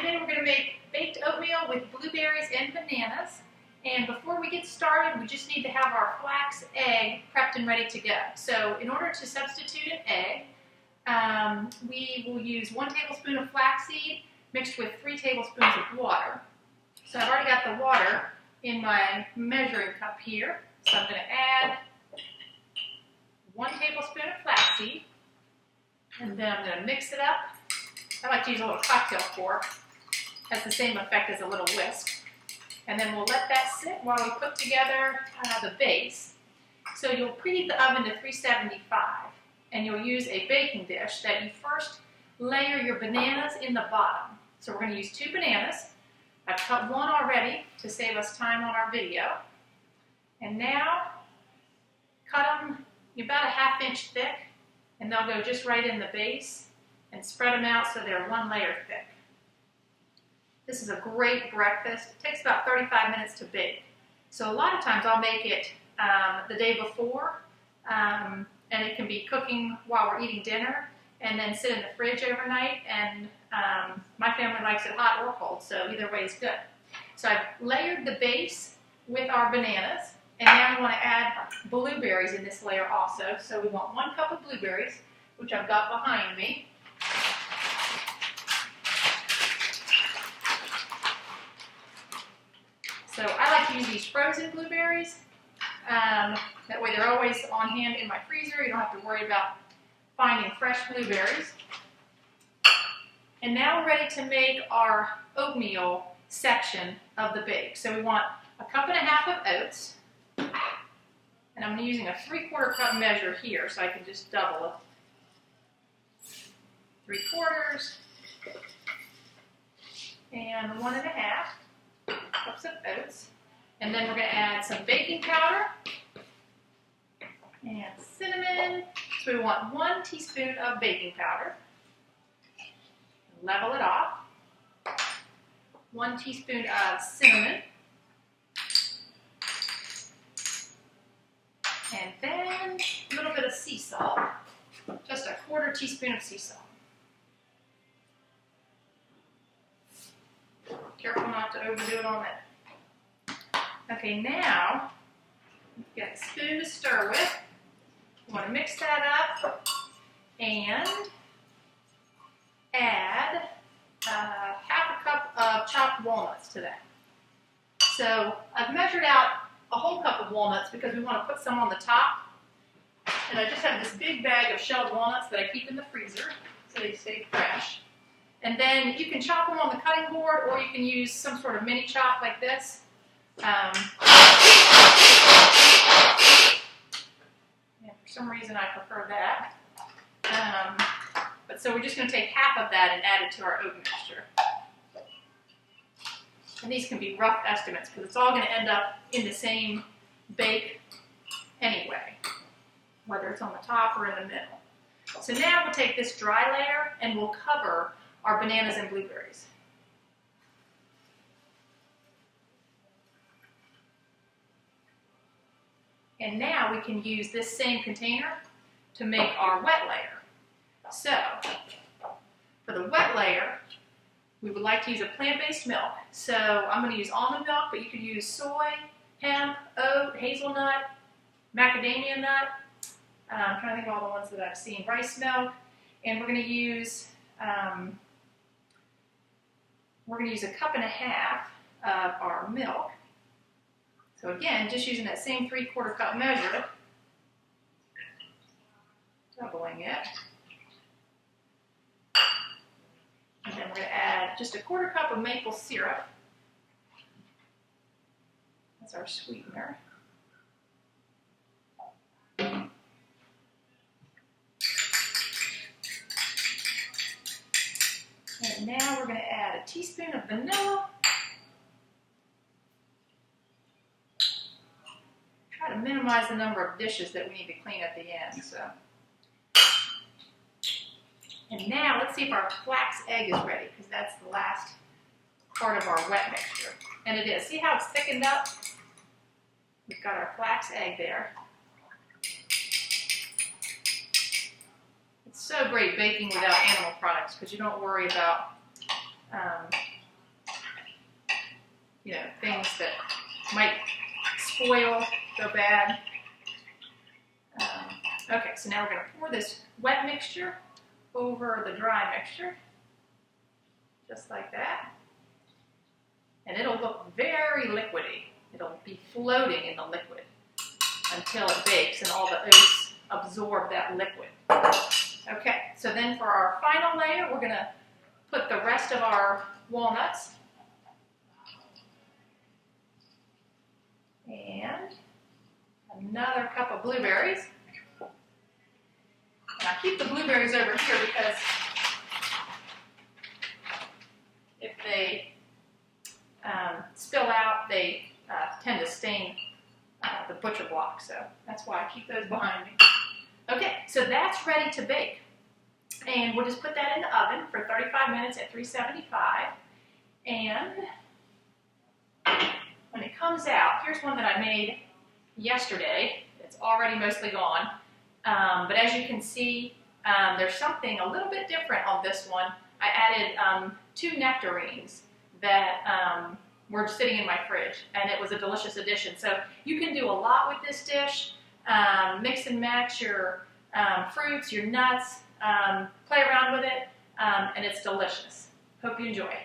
today we're going to make baked oatmeal with blueberries and bananas. And before we get started, we just need to have our flax egg prepped and ready to go. So in order to substitute an egg, we will use 1 tablespoon of flaxseed mixed with 3 tablespoons of water. So I've already got the water in my measuring cup here. So I'm going to add 1 tablespoon of flaxseed, and then I'm going to mix it up. I like to use a little cocktail fork. Has the same effect as a little whisk. And then we'll let that sit while we put together the base. So you'll preheat the oven to 375, and you'll use a baking dish that you first layer your bananas in the bottom. So we're going to use 2 bananas. I've cut 1 already to save us time on our video. And now, cut them about a 1/2 inch thick, and they'll go just right in the base, and spread them out so they're 1 layer thick. This is a great breakfast. It takes about 35 minutes to bake. So a lot of times I'll make it the day before, and it can be cooking while we're eating dinner, and then sit in the fridge overnight, and my family likes it hot or cold, so either way is good. So I've layered the base with our bananas, and now we want to add blueberries in this layer also. So we want 1 cup of blueberries, which I've got behind me. So I like to use these frozen blueberries. That way they're always on hand in my freezer. You don't have to worry about finding fresh blueberries. And now we're ready to make our oatmeal section of the bake. So we want 1.5 cups of oats. And I'm using a 3/4 cup measure here, so I can just double it. 3/4 and 1.5 cups of oats. And then we're going to add some baking powder and cinnamon. So we want 1 teaspoon of baking powder. Level it off. 1 teaspoon of cinnamon. And then a little bit of sea salt. Just 1/4 teaspoon of sea salt. Careful not to overdo it on that. Okay, now you've got a spoon to stir with. You want to mix that up and add 1/2 cup of chopped walnuts to that. So I've measured out a whole cup of walnuts because we want to put some on the top. And I just have this big bag of shelled walnuts that I keep in the freezer so they stay fresh. And then you can chop them on the cutting board, or you can use some sort of mini chop like this. And for some reason I prefer that. But so we're just going to take 1/2 of that and add it to our oat mixture. And these can be rough estimates because it's all going to end up in the same bake anyway, whether it's on the top or in the middle. So now we'll take this dry layer and we'll cover our bananas and blueberries. And now we can use this same container to make our wet layer. So, for the wet layer, we would like to use a plant-based milk. So I'm going to use almond milk, but you could use soy, hemp, oat, hazelnut, macadamia nut. I'm trying to think of all the ones that I've seen. Rice milk, and we're going to use 1.5 cups of our milk. So again, just using that same 3/4 cup measure, doubling it. And then we're going to add just 1/4 cup of maple syrup. That's our sweetener. And now we're going to add 1 teaspoon of vanilla. Try to minimize the number of dishes that we need to clean at the end. So. And now let's see if our flax egg is ready, because that's the last part of our wet mixture. And it is. See how it's thickened up? We've got our flax egg there. It's so great baking without animal products because you don't worry about things that might spoil, go bad. Okay, so now we're going to pour this wet mixture over the dry mixture, just like that. And it'll look very liquidy. It'll be floating in the liquid until it bakes and all the oats absorb that liquid. Okay, so then for our final layer, we're going to put the rest of our walnuts and another cup of blueberries. And I keep the blueberries over here because if they spill out, they tend to stain the butcher block, so that's why I keep those behind me. Okay, so that's ready to bake. And we'll just put that in the oven for 35 minutes at 375. And when it comes out, here's one that I made yesterday. It's already mostly gone. But as you can see, there's something a little bit different on this one. I added 2 nectarines that were sitting in my fridge, and it was a delicious addition. So you can do a lot with this dish. Mix and match your fruits, your nuts, play around with it, and it's delicious. Hope you enjoy.